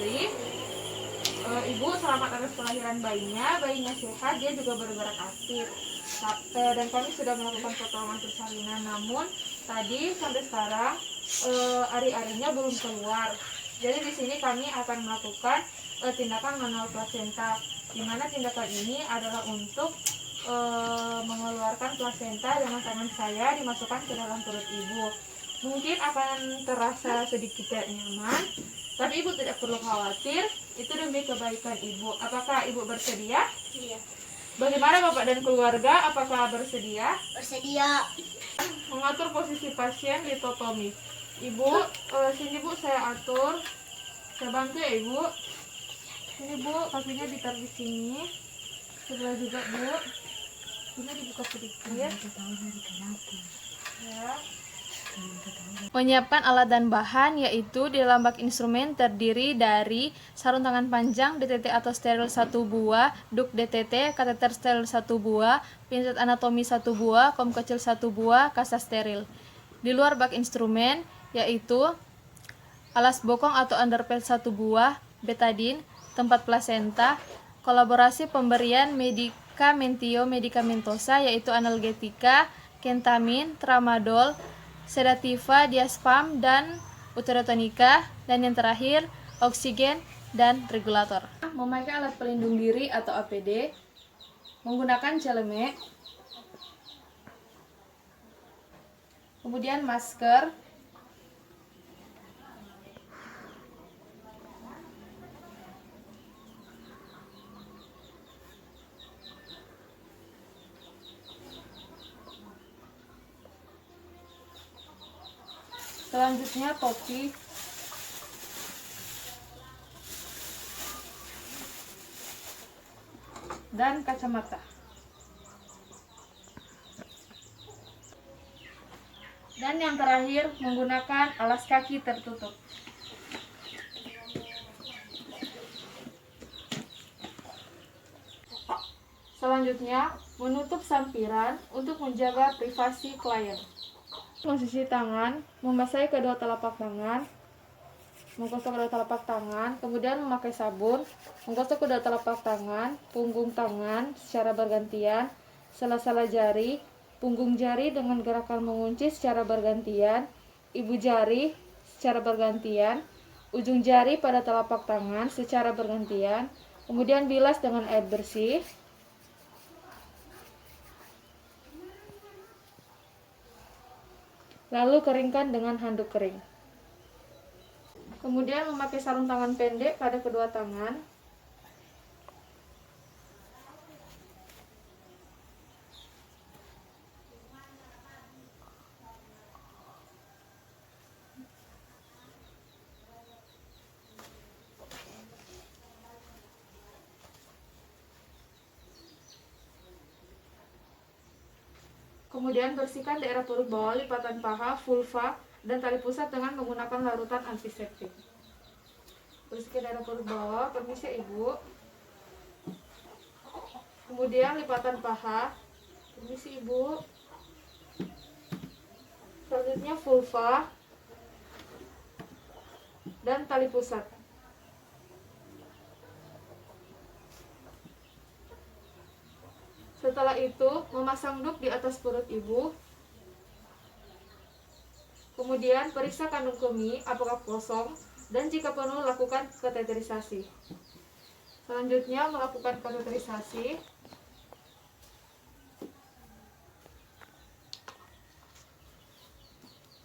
diri. Ibu selamat atas kelahiran bayinya sehat, dia juga bergerak aktif. Dan kami sudah melakukan pertolongan persalinan, namun tadi sampai sekarang ari-arinya belum keluar. Jadi di sini kami akan melakukan tindakan manual plasenta, di mana tindakan ini adalah untuk mengeluarkan plasenta dengan tangan saya dimasukkan ke dalam perut ibu. Mungkin akan terasa sedikit tidak nyaman, tapi ibu tidak perlu khawatir, itu demi kebaikan ibu. Apakah ibu bersedia? Iya. Bagaimana Bapak dan keluarga, apakah bersedia? Bersedia. Mengatur posisi pasien ditotomi. Ibu, sini Bu saya atur. Saya bantu ya Ibu. Sini Bu, kakinya ditaruh di sini. Sebelah juga Bu. Ini dibuka sedikit. Ya. Menyiapkan alat dan bahan, yaitu di dalam bak instrumen terdiri dari sarung tangan panjang DTT atau steril 1 buah, duk DTT, kateter steril 1 buah, pinset anatomi 1 buah, kom kecil 1 buah, kasa steril. Di luar bak instrumen, yaitu alas bokong atau underpad 1 buah, betadine, tempat plasenta, kolaborasi pemberian medikamentio medikamentosa, yaitu analgetika, kentamin, tramadol, sedativa, diazepam, dan uterotonika, dan yang terakhir oksigen dan regulator. Memakai alat pelindung diri atau APD, menggunakan celemek, kemudian masker, selanjutnya topi, dan kacamata. Dan yang terakhir menggunakan alas kaki tertutup. Selanjutnya, menutup sampiran untuk menjaga privasi klien. Posisi tangan, membasahi kedua telapak tangan, menggosok kedua telapak tangan, kemudian memakai sabun, menggosok kedua telapak tangan, punggung tangan secara bergantian, sela-sela jari, punggung jari dengan gerakan mengunci secara bergantian, ibu jari secara bergantian, ujung jari pada telapak tangan secara bergantian, kemudian bilas dengan air bersih. Lalu keringkan dengan handuk kering. Kemudian memakai sarung tangan pendek pada kedua tangan. Kemudian bersihkan daerah perut bawah, lipatan paha, vulva, dan tali pusat dengan menggunakan larutan antiseptik. Bersihkan daerah perut bawah, permisi Ibu. Kemudian lipatan paha, permisi Ibu. Selanjutnya vulva dan tali pusat. Setelah itu, memasang duk di atas perut ibu. Kemudian periksa kandung kemih apakah kosong, dan jika penuh lakukan kateterisasi. Selanjutnya melakukan kateterisasi.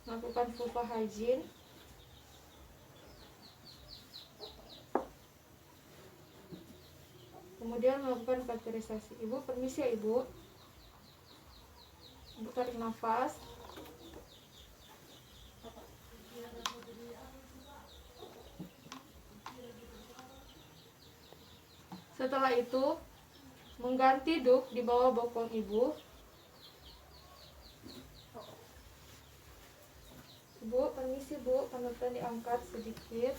Lakukan vulva hygiene. Kemudian melakukan kateterisasi. Ibu, permisi ya Ibu. Ibu tarik nafas. Setelah itu, mengganti duk di bawah bokong Ibu. Ibu, permisi Bu, panutan diangkat sedikit.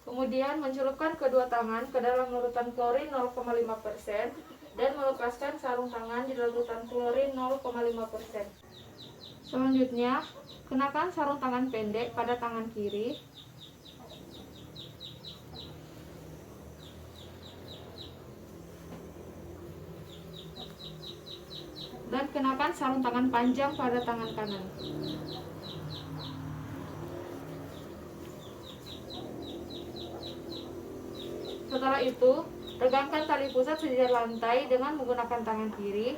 Kemudian mencelupkan kedua tangan ke dalam larutan klorin 0,5%. dan melepaskan sarung tangan di larutan klorin 0,5%. Selanjutnya, kenakan sarung tangan pendek pada tangan kiri. Dan kenakan sarung tangan panjang pada tangan kanan. Setelah itu, regangkan tali pusat sejajar lantai dengan menggunakan tangan kiri.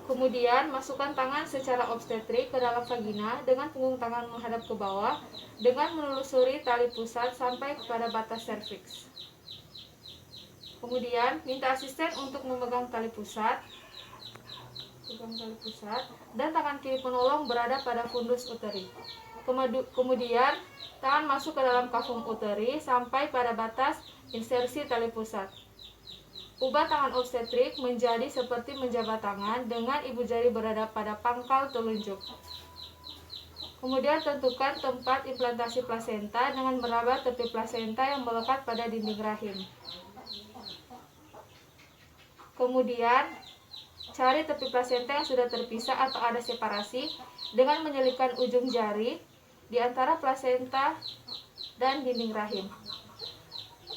Kemudian, masukkan tangan secara obstetrik ke dalam vagina dengan punggung tangan menghadap ke bawah dengan menelusuri tali pusat sampai kepada batas serviks. Kemudian, minta asisten untuk memegang tali pusat. Dan tangan kiri penolong berada pada fundus uteri. Kemudian, tangan masuk ke dalam kafum uteri sampai pada batas insersi tali pusat. Ubah tangan obstetrik menjadi seperti menjabat tangan dengan ibu jari berada pada pangkal telunjuk. Kemudian tentukan tempat implantasi plasenta dengan meraba tepi plasenta yang melekat pada dinding rahim. Kemudian cari tepi plasenta yang sudah terpisah atau ada separasi dengan menyelipkan ujung jari di antara plasenta dan dinding rahim.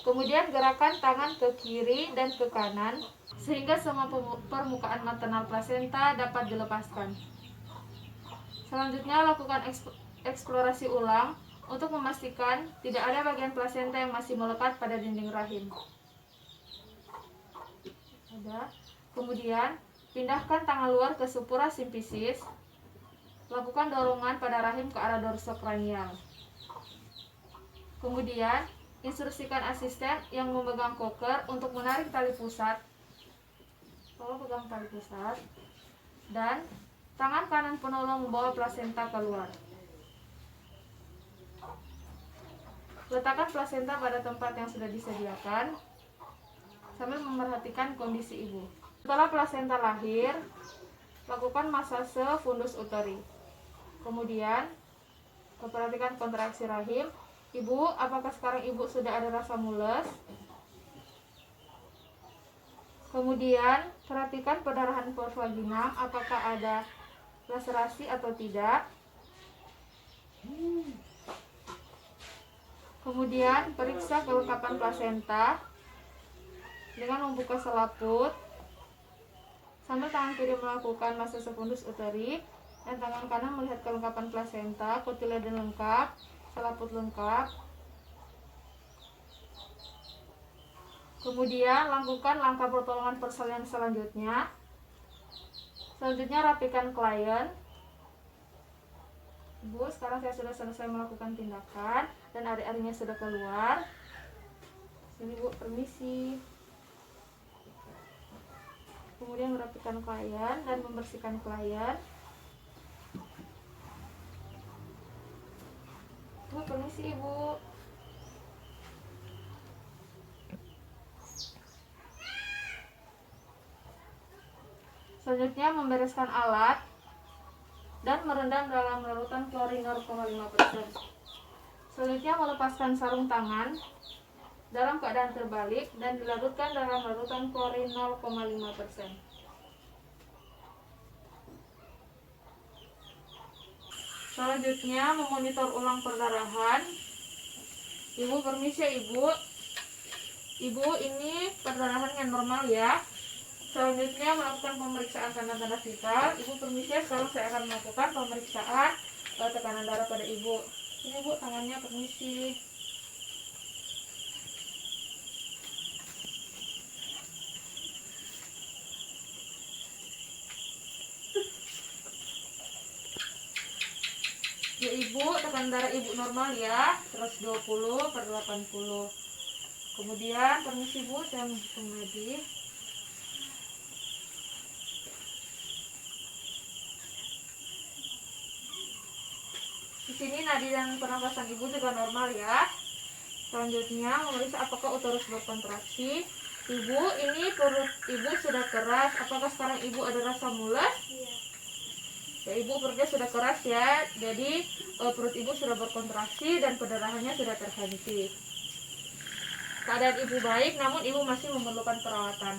Kemudian gerakan tangan ke kiri dan ke kanan sehingga semua permukaan maternal plasenta dapat dilepaskan. Selanjutnya lakukan eksplorasi ulang untuk memastikan tidak ada bagian plasenta yang masih melekat pada dinding rahim. Kemudian pindahkan tangan luar ke supura simfisis. Lakukan dorongan pada rahim ke arah dorsokranial. Kemudian instruksikan asisten yang memegang koker untuk menarik tali pusat. Pegang tali pusat. Dan tangan kanan penolong membawa plasenta keluar. Letakkan plasenta pada tempat yang sudah disediakan sambil memerhatikan kondisi ibu. Setelah plasenta lahir, lakukan masase fundus uteri. Kemudian, perhatikan kontraksi rahim. Ibu, apakah sekarang ibu sudah ada rasa mules? Kemudian, perhatikan perdarahan porvaginam, apakah ada laserasi atau tidak. Kemudian, periksa kelengkapan plasenta dengan membuka selaput. Sambil tangan kiri melakukan masase fundus uteri dan tangan kanan melihat kelengkapan plasenta, kotiledon lengkap, selaput lengkap. Kemudian lakukan langkah pertolongan persalinan selanjutnya. Selanjutnya rapikan klien. Ibu, sekarang saya sudah selesai melakukan tindakan dan ari-arinya sudah keluar. Sini Bu, permisi. Kemudian merapikan klien dan membersihkan klien. Bu, permisi Ibu. Selanjutnya membereskan alat dan merendam dalam larutan klorin 0,5%. Selanjutnya melepaskan sarung tangan dalam keadaan terbalik dan dilarutkan dalam larutan klorin 0,5%. Selanjutnya memonitor ulang perdarahan. Ibu, permisi ya Ibu. Ibu, ini perdarahannya normal ya. Selanjutnya melakukan pemeriksaan tanda-tanda vital. Ibu, permisi ya, sekarang saya akan melakukan pemeriksaan tekanan darah pada Ibu. Ini Bu, tangannya, permisi. Ya Ibu, tekanan darah Ibu normal ya, 120/80. Kemudian permisi Bu, saya menghitung lagi. Di sini nadi dan pernapasan Ibu juga normal ya. Selanjutnya memeriksa apakah uterus berkontraksi. Ibu, ini perut Ibu sudah keras. Apakah sekarang Ibu ada rasa mules? Iya. Ya Ibu, perutnya sudah keras ya. Jadi perut Ibu sudah berkontraksi dan perdarahannya sudah terhenti. Keadaan Ibu baik, namun Ibu masih memerlukan perawatan.